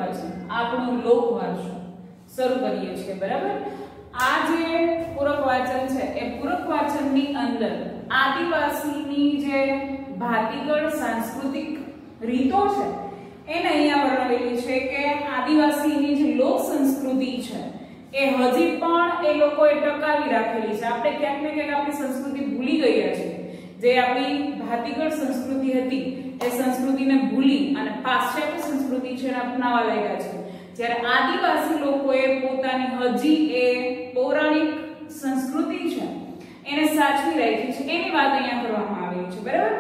વાંચન, આપણું લોક વાંચન શરૂ કરીએ છીએ। બરાબર, આ જે પૂરક વાંચન છે એ પૂરક વાંચનની અંદર આદિવાસીની જે ભાતીગળ સાંસ્કૃતિક રીતો છે એને અહીંયા વર્ણવેલી છે કે આદિવાસીની જે લોક સંસ્કૃતિ છે એ હજી પણ એ લોકોએ ટકાવી રાખેલી છે। આપણે ક્યાંક ને ક્યાંક આપણી સંસ્કૃતિ ભૂલી ગયા છીએ। જે આપણી ભાતીગળ સંસ્કૃતિ હતી એ સંસ્કૃતિને ભૂલી અને પાશ્ચાત્ય સંસ્કૃતિ છે અપનાવવા લાગ્યા છે, જ્યારે આદિવાસી લોકોએ પોતાની હજી એ પૌરાણિક સંસ્કૃતિ છે એને સાચવી રાખી છે, એની વાત અહીંયા કરવામાં આવી છે। બરાબર,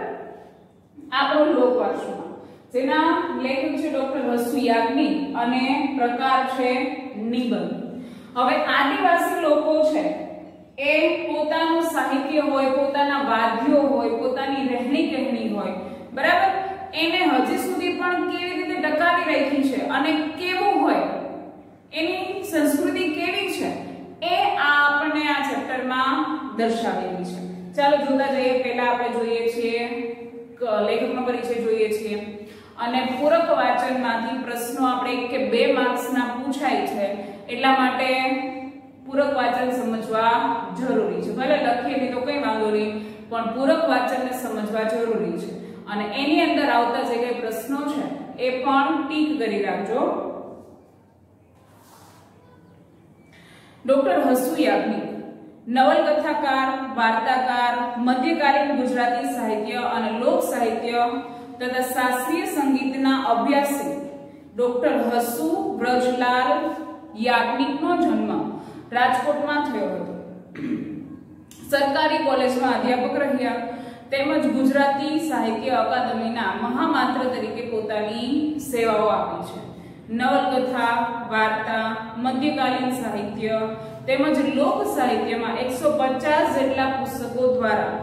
આપણો લોકવારસો જેના લેખક છે ડોક્ટર વસુ યાજ્ઞિક અને પ્રકાર છે નિબંધ। હવે આદિવાસી લોકો છે એ પોતાનું સાહિત્ય હોય, પોતાના વાદ્યો હોય, પોતાની રહેણી કહેણી હોય, બરાબર, એને હજી સુધી પણ કેવી રીતે ટકાવી રાખી છે અને કેવું હોય એની સંસ્કૃતિ કેવી છે એ આપણને આ ચેપ્ટરમાં દર્શાવેલી છે। ચાલો જોતા જઈએ। પહેલા આપણે જોઈએ છીએ લેખકનો પરિચય જોઈએ છીએ અને પૂરક વાંચનમાંથી પ્રશ્નો આપણે 1 કે 2 માર્ક્સના પૂછાય છે, એટલા માટે પૂરક વાંચન સમજવા જરૂરી છે। ભલે લખીએ નહીં તો કંઈ વાંધો નહીં, પણ પૂરક વાંચનને સમજવા જરૂરી છે અને એની અંદર આવતા જે કંઈ પ્રશ્નો છે એ પણ ટીક કરી રાખજો। ડોક્ટર વસુ યાજ્ઞિક નવલકથાકાર, વાર્તાકાર, મધ્યકાલીન ગુજરાતી સાહિત્ય અને લોક સાહિત્ય તથા શાસ્ત્રીય સંગીતના અભ્યાસી ડોક્ટર વસુ વ્રજલાલ યાજ્ઞિકનો જન્મ રાજકોટમાં થયો હતો। સરકારી કોલેજમાં અધ્યાપક રહ્યા તેમજ ગુજરાતી સાહિત્ય અકાદમીના મહામાત્ર તરીકે પોતાની સેવાઓ આપી છે। નવલકથા, વાર્તા, મધ્યકાલીન સાહિત્ય તેમજ લોક સાહિત્યમાં 150 જેટલા પુસ્તકો દ્વારા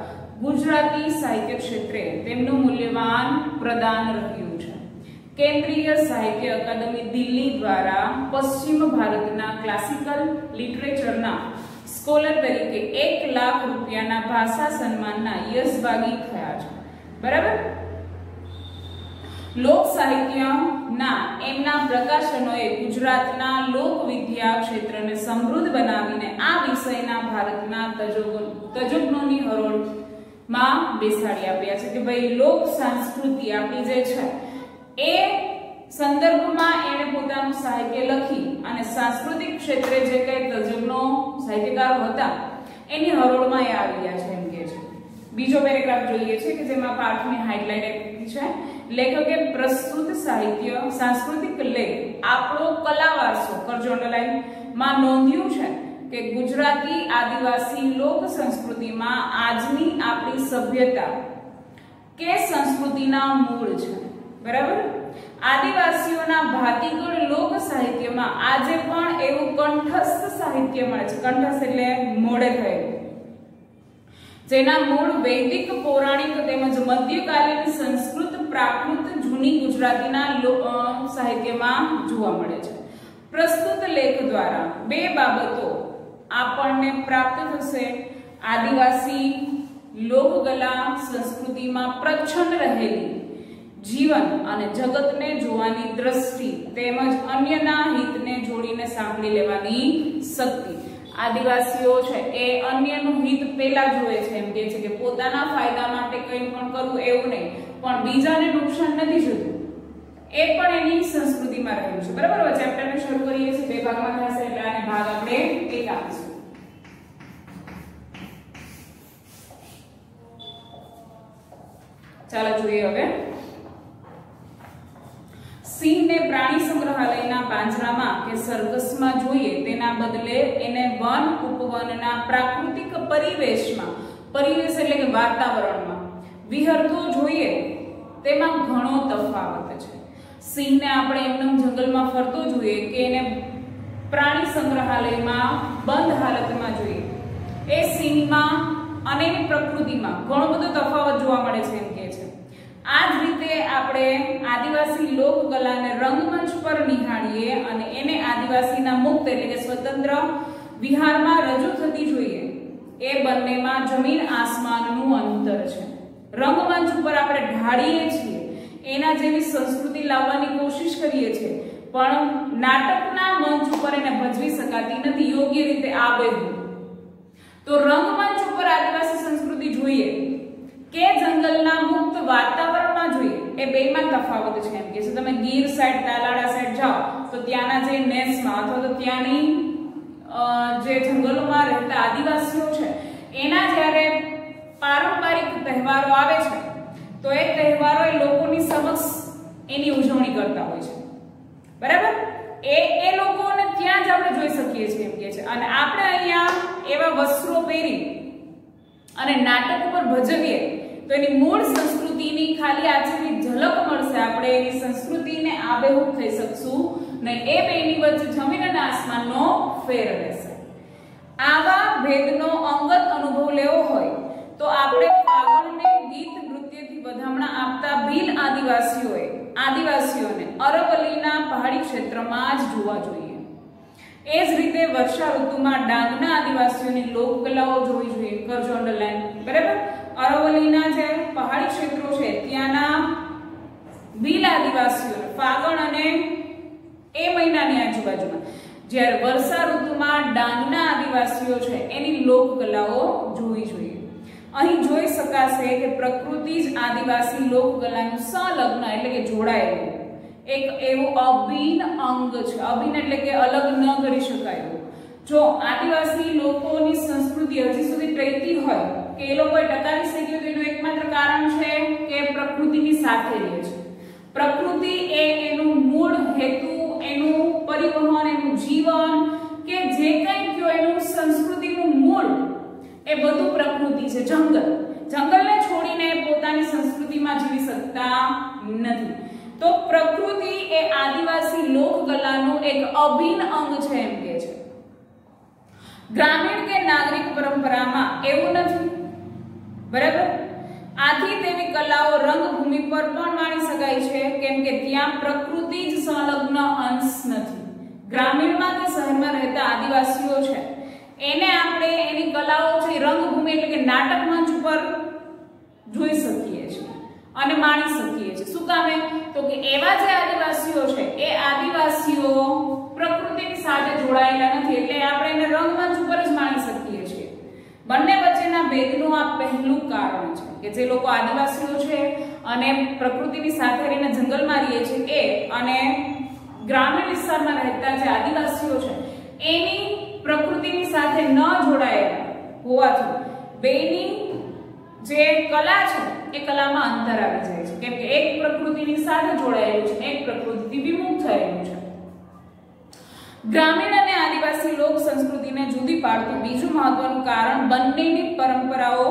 ગુજરાતી સાહિત્ય ક્ષેત્રે તેમનું મૂલ્યવાન પ્રદાન રહ્યું છે। કેન્દ્રીય સાહિત્ય અકાદમી દિલ્હી દ્વારા પશ્ચિમ ભારતના ક્લાસિકલ લિટરેચરના સ્કોલર તરીકે 1 લાખ રૂપિયાના ભાષા સન્માનના યશભાગી થયા છે। બરાબર, લોક સાહિત્યના એમના પ્રકાશનોએ ગુજરાતના લોક વિદ્યા ક્ષેત્રને સમૃદ્ધ બનાવીને આ વિષયના ભારતના તજજ્ઞોની હરોળમાં બેસાડી આપ્યા છે કે ભાઈ લોક સંસ્કૃતિ આપણી જે છે એ સંદર્ભમાં એને પોતાનું સાહિત્ય લખી અને સાંસ્કૃતિક ક્ષેત્રે જે કંઈ તજજ્ઞો સાહિત્યકારો હતા એની હરોળમાં એ આવી ગયા છે એમ કે છે। બીજો પેરેગ્રાફ જોઈએ છે કે જેમાં પાઠની હાઇલાઇટ આપી છે। લેખકે પ્રસ્તુત સાહિત્ય સાંસ્કૃતિક લેખ આપણો કલા વારસો કરજો અંડરલાઈન માં નોંધ્યું છે કે ગુજરાતી આદિવાસી લોક સંસ્કૃતિમાં આજની આપણી સભ્યતા કે સંસ્કૃતિના મૂળ છે। બરાબર, આદિવાસીઓના ભાતીગળ લોક સાહિત્યમાં આજે પણ એવું કંઠસ્થ સાહિત્ય મળે છે। કંઠસ્થ એટલે મોડે થયેલું, જેના મૂળ વૈદિક, પૌરાણિક તેમજ મધ્યકાલીન સંસ્કૃત, પ્રાકૃત, જૂની ગુજરાતીના સાહિત્યમાં જોવા મળે છે। પ્રસ્તુત લેખ દ્વારા 2 બાબતો આપણને પ્રાપ્ત થશે। આદિવાસી લોકકલા સંસ્કૃતિમાં પ્રચ્છન્ન રહેલી જીવન અને જગતને જોવાની દ્રષ્ટિ તેમજ અન્યના હિતને જોડીને સાંભળી લેવાની શક્તિ। આદિવાસીઓ છે એ અન્યનું હિત પહેલા જોવે છે, એમ કહે છે કે પોતાના ફાયદા માટે કંઈ પણ કરવું એવું નહીં, પણ બીજાને નુકસાન નથી જોતું, એ પણ એની સંસ્કૃતિમાં રહેલું છે। બરાબર, હવે ચેપ્ટરને શરૂ કરીએ છીએ। 2 ભાગમાં થશે એટલે આને ભાગ આપણે 1 આપીશું। ચાલો જોઈએ હવે। સિંહને પ્રાણી સંગ્રહાલયના પાંજરામાં કે સર્કસમાં જોઈએ તેના બદલે એને વન ઉપવનના પ્રાકૃતિક પરિવેશમાં, પરિવેશ એટલે કે વાતાવરણમાં વિહરતો જોઈએ તેમાં ઘણો તફાવત છે। સિંહને આપણે એમનેમ જંગલમાં ફરતો જોઈએ કે એને પ્રાણી સંગ્રહાલયમાં બંધ હાલતમાં જોઈએ, એ સિંહમાં અને એની પ્રકૃતિમાં ઘણો બધો તફાવત જોવા મળે છે એમ કહે છે। આ જ રીતે આપણે આદિવાસી લોકકલાને રંગમંચ પર નિહાળીએ અને એને આદિવાસીના મુક્ત એટલે કે સ્વતંત્ર વિહારમાં રજૂ થતી જોઈએ, એ બંનેમાં જમીન આસમાનનું અંતર છે। રંગમંચ ઉપર આપણે ઢાળીએ છીએ, એના જેવી સંસ્કૃતિ લાવવાની કોશિશ કરીએ છીએ, પણ નાટકના મંચ ઉપર એને ભજવી શકાતી નથી યોગ્ય રીતે આબેહૂબ. તો રંગમંચ ઉપર આદિવાસી સંસ્કૃતિ જોઈએ કે જંગલના મુક્ત વાતાવરણમાં જોઈએ, એ બેમાં તફાવત છે. એમ કે તમે ગીર સાઈડ, તાલાળા સાઈડ જાઓ તો ત્યાંના જે નેસમાં અથવા તો ત્યાંની જે જંગલોમાં રહેતા આદિવાસીઓ છે એના જ્યારે પારંપરિક તહેવારો આવે છે તો એ તહેવારો એ લોકોની સમક્ષ એની ઉજવણી કરતા હોય છે. બરાબર? એ લોકોને ત્યાં જ આપણે જોઈ શકીએ છીએ એમ કે છે. અને આપણે અહીંયા એવા વસ્ત્રો પહેરી અને નાટક ઉપર ભજવીએ તો એની મૂળ સંસ્કૃતિની ખાલી આચેની ઝલક મળશે. આપણે એની સંસ્કૃતિને આબેહૂબ થઈ શકશું નહીં. એ બેની વચ્ચે જમીન અને આસમાનનો ફેર રહેશે. આવા ભેદનો અંગત અનુભવ લેવો હોય તો આપણે ફાગણને ગીત નૃત્યથી વધામણા આપતા ભીલ આદિવાસીઓને અરવલ્લીના પહાડી ક્ષેત્રમાં જ જોવા જોઈએ. એ જ રીતે વર્ષા ઋતુમાં ડાંગના આદિવાસીઓની લોકકલાઓ જોવી જોઈએ. કરજો અંડરલાઈન. બરાબર? અરવલ્લીના જે પહાડી ક્ષેત્રો છે ત્યાંના ભીલ આદિવાસીઓ ફાગણ અને એ મહિનાની આજુબાજુમાં, જ્યારે વર્ષા ઋતુમાં ડાંગના આદિવાસીઓ છે એની લોકકલાઓ જોવી જોઈએ. અહીં જોઈ શકાશે કે પ્રકૃતિ જ આદિવાસી લોકકલાનું સંલગ્ન એટલે કે જોડાયેલું એક એવું અભિન્ન અંગ છે. અભિન્ન એટલે કે અલગ ન કરી શકાય. જો આદિવાસી લોકોની સંસ્કૃતિ હજી સુધી ટકી હોય કે એ લોકોએ ટકાવી શક્યું તો એનું એકમાત્ર કારણ છે કે પ્રકૃતિની સાથે રહે છે. પ્રકૃતિ એ એનું મૂળ હેતુ, એનું પરિવહન, એનું જીવન કે જે કંઈ કયો એનું સંસ્કૃતિનું મૂળ એ બધું પ્રકૃતિ છે. જંગલને છોડીને પોતાની સંસ્કૃતિમાં જીવી શકતા નથી. તો પ્રકૃતિ એ આદિવાસી લોકકલાનું એક અભિન્ન અંગ છે એમ કે છે. ગ્રામીણ કે નાગરિક પરંપરામાં એવું નથી. બરાબર? આથી તેવી કલાઓ રંગભૂમિ પર પણ માણી શકાય છે કેમ કે ત્યાં પ્રકૃતિ જ સંલગ્ન અંશ નથી. ગ્રામીણમાં કે શહેરમાં રહેતા આદિવાસીઓ છે એને આપણે એની કલાઓ છે રંગભૂમિ એટલે કે નાટક મંચ ઉપર જોઈ શકીએ છીએ અને માણી શકીએ છીએ. શું કામે? તો કે એવા જે આદિવાસીઓ છે એ આદિવાસીઓ પ્રકૃતિની સાથે જોડાયેલા નથી એટલે આપણે એને રંગમંચ ઉપર જ માણી શકીએ છીએ. બંને વચ્ચેના ભેદનું આ પહેલું કારણ છે કે જે લોકો આદિવાસીઓ છે અને પ્રકૃતિની સાથે રહીને જંગલમાં રહે છે એ અને ગ્રામીણ વિસ્તારમાં રહેતા જે આદિવાસીઓ છે એની પ્રકૃતિની સાથે ન જોડાયેલા હોવાથી બેની જે કલા છે એ કલામાં અંતર આવી જાય છે કેમ કે એક પ્રકૃતિની સાથે જોડાયેલું છે, એક પ્રકૃતિથી વિમુખ થયેલું છે. ગ્રામીણ અને આદિવાસી લોક સંસ્કૃતિને જુદી પાડતું બીજું મહત્વનું કારણ બંનેની પરંપરાઓ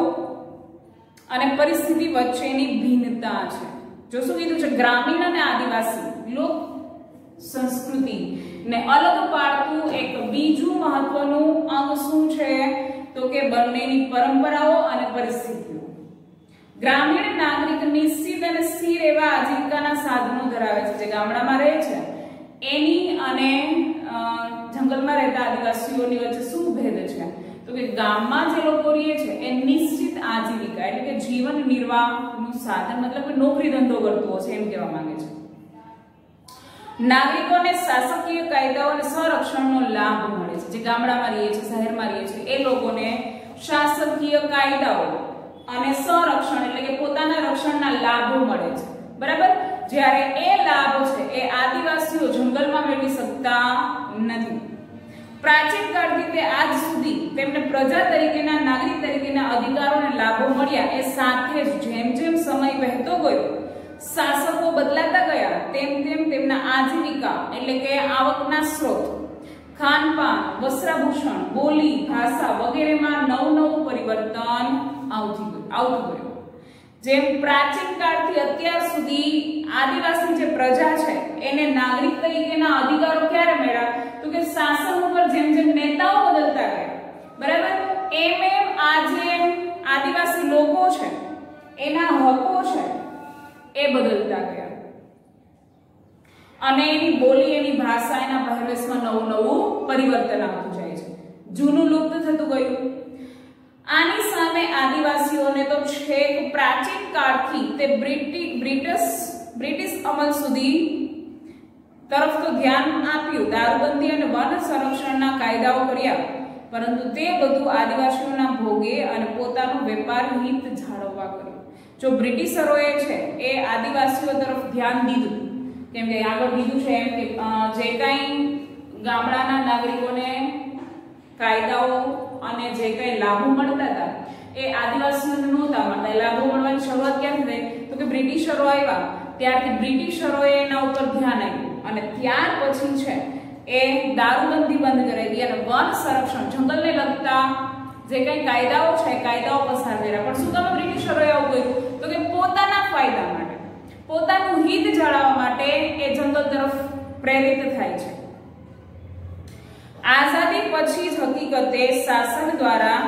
અને પરિસ્થિતિ વચ્ચેની ભિન્નતા છે. જો શું કીધું છે? ગ્રામીણ અને આદિવાસી લોક સંસ્કૃતિ ને અલગ પાડતું એક બીજું મહત્વનું અંગ શું છે? તો કે બંનેની પરંપરાઓ અને પરિસ્થિતિઓ. ગ્રામીણ નાગરિક નિશ્ચિત અને સ્થિર એવા આજીવિકાના સાધનો ધરાવે છે. જે ગામડામાં રહે છે એની અને જંગલમાં રહેતા આદિવાસીઓની વચ્ચે શું ભેદ છે? તો કે ગામમાં જે લોકો રહે છે એ નિશ્ચિત આજીવિકા એટલે કે જીવન નિર્વાહનું સાધન મતલબ કે નોકરી ધંધો કરતો હશે એમ કહેવા માંગે છે. નાગરિકોને શાસકીય કાયદાઓ અને સંરક્ષણનો લાભ મળે છે. જે ગામડામાં રહે છે, શહેરમાં રહે છે એ લોકોને શાસકીય કાયદાઓ અને સંરક્ષણ એટલે કે પોતાના રક્ષણના લાભો મળે છે. બરાબર? જ્યારે એ લાભ છે એ આદિવાસીઓ જંગલમાં મેળવી શકતા નથી. પ્રાચીન કાળથી તે આજ સુધી તેમને પ્રજા તરીકેના, નાગરિક તરીકેના અધિકારો અને લાભો મળ્યા. એ સાથે જ જેમ જેમ સમય વહેતો ગયો, શાસકો બદલાતા ગયા, તેમ તેમ તેમના આજીવિકા એટલે કે આવકના સ્ત્રોત, ખાનપાન, વસ્ત્રાભૂષણ, બોલી, ભાષા વગેરેમાં નવું પરિવર્તન આવતું ગયું. જેમ પ્રાચીન કાળથી અત્યાર સુધી આદિવાસી જે પ્રજા છે એને નાગરિક તરીકેના અધિકારો ક્યારે મળ્યા? તો કે શાસન ઉપર જેમ જેમ નેતાઓ બદલતા ગયા, બરાબર, એમ આ જે આદિવાસી લોકો છે એના હકો છે એ બદલતા ગયા અને એની બોલી, એની ભાષા, એના પહેરવેશમાં નવું પરિવર્તન આવતું જાય છે. જૂનું લુપ્ત થતું ગયું. આની સામે આદિવાસીઓને તો છેક પ્રાચીન કાળથી તે બ્રિટિશ અમલ સુધી તરફ તો ધ્યાન આપ્યું, દારૂબંધી અને વન સંરક્ષણના કાયદાઓ કર્યા, પરંતુ તે બધું આદિવાસીઓના ભોગે અને પોતાનું વેપાર હિત જાળવવા કર્યું. જો બ્રિટિશરોએ છે એ આદિવાસીઓ તરફ ધ્યાન દીધું, કેમ કે આગળ કીધું છે એમ કે જે કાંઈ ગામડાના નાગરિકોને કાયદાઓ અને જે કાંઈ લાભો મળતા હતા એ આદિવાસીઓને નહોતા મળતા. લાભો મળવાની શરૂઆત ક્યાંથી થઈ? તો કે બ્રિટિશરો આવ્યા ત્યારથી બ્રિટિશરોએ એના ઉપર ધ્યાન આપ્યું અને ત્યાર પછી છે એ દારૂબંધી બંધ કરાવી અને વન સંરક્ષણ, જંગલને લગતા જે કંઈ કાયદાઓ છે કાયદાઓ પસાર કર્યા. પણ શું કામ બ્રિટિશરોએ આવું કર્યું? તો કે પોતાના ફાયદા માટે, પોતાનું હિત જાળવવા માટે એ જંગલ તરફ પ્રેરિત થાય છે. આઝાદી પછી જ હકીકતે શાસન દ્વારા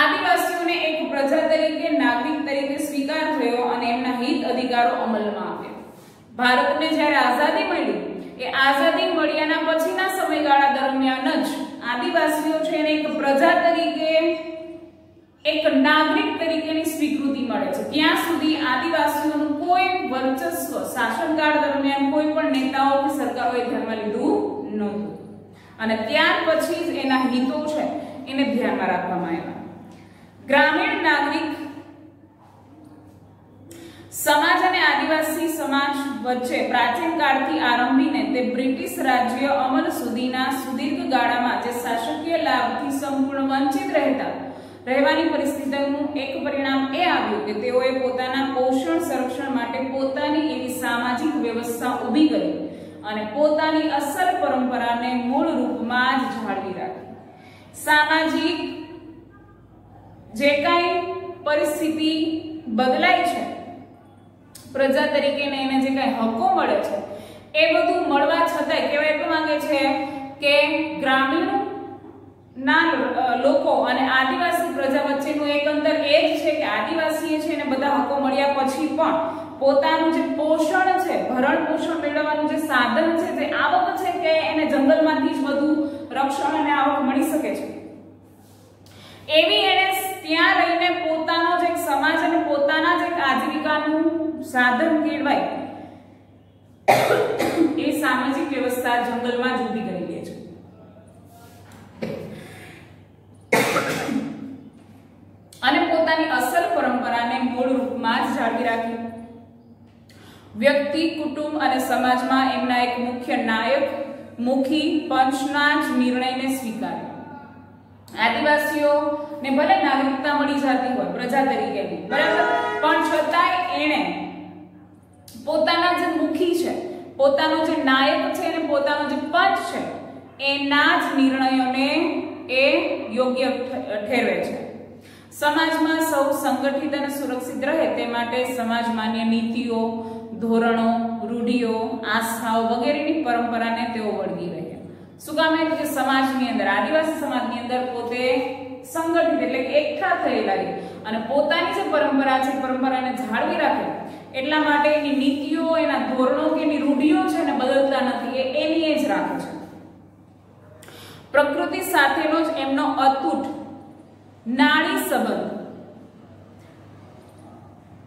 આદિવાસીઓને એક પ્રજા તરીકે, નાગરિક તરીકે સ્વીકાર થયો અને એમના હિત અધિકારો અમલમાં આવ્યા. ભારતને જ્યારે આઝાદી મળી, એ આઝાદી મળ્યાના પછીના સમયગાળા દરમિયાન જ આદિવાસીઓ છે એને એક પ્રજા તરીકે, એક નાગરિક તરીકેની સ્વીકૃતિ મળે છે. ત્યાં સુધી આદિવાસીઓનું કોઈ વર્ચસ્વ શાસનકાળ દરમિયાન કોઈ પણ નેતાઓ કે સરકારોએ ધ્યાનમાં લીધું નહોતું અને ત્યાર પછી જ એના હિતો છે એને ધ્યાનમાં રાખવામાં આવ્યા. ગ્રામીણ નાગરિક સમાજ અને આદિવાસી સમાજ વચ્ચે પ્રાચીન કાળથી આરંભીને તે બ્રિટિશ રાજ્ય અમલ સુધીના સુદીર્ઘ ગાળામાં જે શાસકીય લાભથી સંપૂર્ણ વંચિત રહેવાની પરિસ્થિતિનું એક પરિણામ એ આવ્યું કે તેઓએ પોતાના પોષણ સંરક્ષણ માટે પોતાની એવી સામાજિક વ્યવસ્થા ઊભી કરી અને પોતાની અસલ પરંપરાને મૂળ રૂપમાં જ જાળવી રાખી. સામાજિક જે કાંઈ પરિસ્થિતિ બદલાય છે, પ્રજા તરીકે એને જે કાંઈ હકો મળે છે એ બધું મળવા છતાંય કહેવાય એટલું માંગે છે કે ગ્રામીણ ના લોકો અને આદિવાસી પ્રજા વચ્ચેનું એક અંતર એ જ છે કે આદિવાસીએ છે એને બધા હકો મળ્યા પછી પણ પોતાનું જે પોષણ છે, ભરણ પોષણ મેળવવાનું જે સાધન છે, જે આવક છે કે એને જંગલમાંથી જ બધું રક્ષણ અને આવક મળી શકે છે. એવી એને ત્યાં રહીને પોતાનો જે સમાજ અને પોતાના જે આજીવિકાનું સાધન કેળવાય એ સામાજિક વ્યવસ્થા જંગલમાં જ ઊભી કરી દે છે. અને પોતાની અસલ પરંપરાને મૂળ રૂપમાં જ જાળવી રાખી. વ્યક્તિ, કુટુંબ અને સમાજમાં એમના એક મુખ્ય નાયક, મુખી, પંચના જ નિર્ણયને સ્વીકાર્યો. આદિવાસીઓને ભલે નાગરિકતા મળી જતી હોય પ્રજા તરીકેની, બરાબર, પણ છતાંય એણે પોતાના જે મુખી છે, પોતાનો જે નાયક છે અને પોતાનો જે પંચ છે એના જ નિર્ણયોને એ યોગ્ય ઠેરવે છે. સમાજમાં સૌ સંગઠિત અને સુરક્ષિત રહે તે માટે સમાજ માન્ય નીતિઓ, ધોરણો, રૂઢિઓ, આસ્થાઓ વગેરેની પરંપરાને તેઓ વળગી રહ્યા. શું કામ? એટલે કે સમાજની અંદર, આદિવાસી સમાજની અંદર પોતે સંગઠિત એટલે કે એકઠા થયેલા રહે અને પોતાની જે પરંપરા છે પરંપરાને જાળવી રાખે. એટલા માટે એની નીતિઓ, એના ધોરણો કે એની રૂઢિઓ છે ને બદલતા નથી, એની જ રાખે છે. પ્રકૃતિ સાથેનો જ એમનો અતૂટ નાળી સંબંધ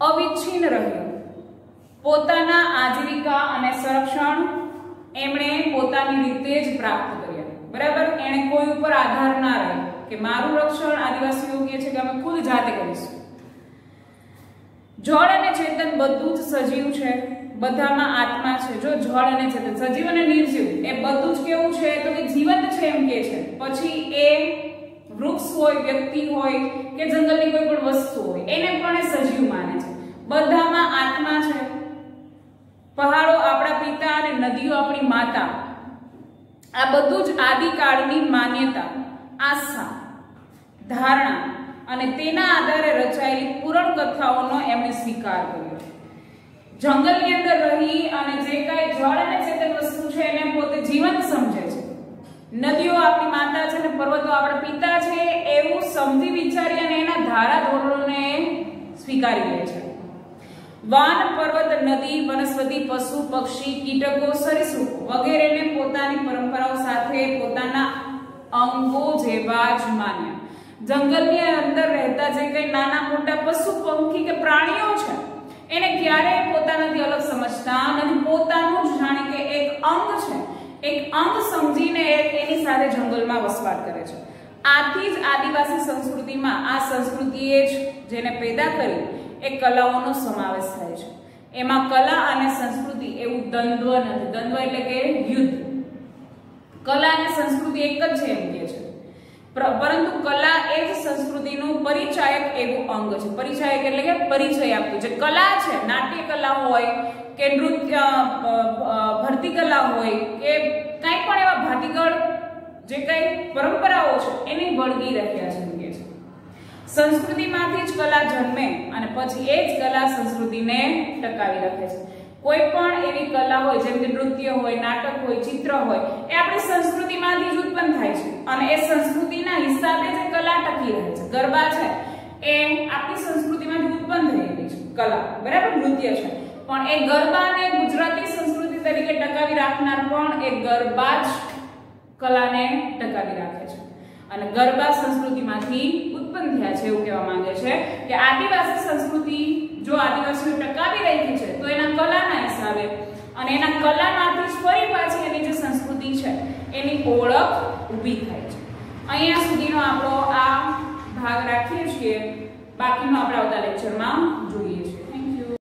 અવિચ્છિન્ન રહ્યો. પોતાના આજીવિકા અને સંરક્ષણ એમણે પોતાની રીતે જ પ્રાપ્ત કર્યા. બરાબર, એણે કોઈ ઉપર આધાર ના રહે કે મારું રક્ષણ આદિવાસીઓ કહે છે કે અમે ખુદ જાતે કરીશું. જળ અને ચેતન બધું જ સજીવ છે, બધામાં આત્મા છે. જો જળ અને ચેતન, સજીવ અને નિર્જીવ, એ બધું જ કેવું છે તો કે જીવંત છે એમ કે છે. પછી એ વૃક્ષ હોય, વ્યક્તિ હોય કે જંગલની કોઈ પણ વસ્તુ હોય, એને પણ એ સજીવ માને છે. બધામાં આત્મા છે. પહાડો આપણા પિતા અને નદીઓ આપણી માતા. આ બધું જ આદિકાળની માન્યતા, આસ્થા, ધારણા અને તેના આધારે રચાયેલી પુરાણ કથાઓનો એમણે સ્વીકાર કર્યો. જંગલની અંદર રહી અને જે કાંઈ જળ અને ચેતન વસ્તુ છે એને પોતે જીવંત સમજે છે. નદીઓ આપણી માતા છે અને પર્વતો આપણા પિતા છે એવું સમજી વિચારી અને એના ધારા ધોરણોને સ્વીકારી લે છે. વન, પર્વત, નદી, વનસ્પતિ, પશુ, પક્ષી, કીટકો, સરીસૃપો વગેરેને પોતાની પરંપરાઓ સાથે પોતાના અંગો જેવા જ માન્યા. જંગલની અંદર રહેતા જે કંઈ નાના મોટા પશુ, પંખી કે પ્રાણીઓ છે એને ક્યારેય પોતાનાથી અલગ સમજતા નથી, પોતાનું જ જાણે કે એક અંગ છે, એક અંગ સમજીને એની સાથે જંગલમાં વસવાટ કરે છે. આથી જ આદિવાસી સંસ્કૃતિમાં આ સંસ્કૃતિએ જ જેને પેદા કરી એ કલાઓનો સમાવેશ થાય છે. એમાં કલા અને સંસ્કૃતિ એવું દ્વંદ્વ નથી. દ્વંદ્વ એટલે કે યુદ્ધ. કલા અને સંસ્કૃતિ એક જ છે એમ કે છે, પરંતુ કલા એ જ સંસ્કૃતિનું પરિચાયક એવું અંગ છે. પરિચાયક એટલે કે પરિચય આપતું. જે કલા છે, નાટ્ય કલા હોય કે નૃત્ય ભરતી કલા હોય કે કંઈ પણ એવા ભાતીગળ જે કઈ પરંપરાઓ છે એને વળગી રહ્યા છે એમ કે છે. સંસ્કૃતિમાંથી જ કલા જન્મે અને પછી એ જ કલા સંસ્કૃતિને ટકાવી રાખે છે. કોઈ પણ એવી કલા હોય જેમ કે નૃત્ય હોય, નાટક હોય, ચિત્ર હોય, એ આપણી સંસ્કૃતિમાંથી જ ઉત્પન્ન થાય છે અને એ સંસ્કૃતિના હિસાબે જ કલા ટકી રહે છે. ગરબા છે એ આપણી સંસ્કૃતિમાંથી ઉત્પન્ન થયેલી છે કલા, બરાબર, નૃત્ય છે, પણ એ ગરબાને ગુજરાતી સંસ્કૃતિ તરીકે ટકાવી રાખનાર પણ એ ગરબા જ કલાને ટકાવી રાખે છે અને ગરબા સંસ્કૃતિમાંથી ઉત્પન્ન થયા છે એવું કહેવા માંગે છે કે આદિવાસી સંસ્કૃતિ જો આદિવાસીઓ ટકાવી રહી છે તો એના કલાના હિસાબે અને એના કલામાંથી જ ફરી પાછી એની જે સંસ્કૃતિ છે એની ઓળખ ઊભી થાય છે. અહીંયા સુધીનો આપણો આ ભાગ રાખીએ છીએ, બાકીનો આપણે આવતા લેક્ચરમાં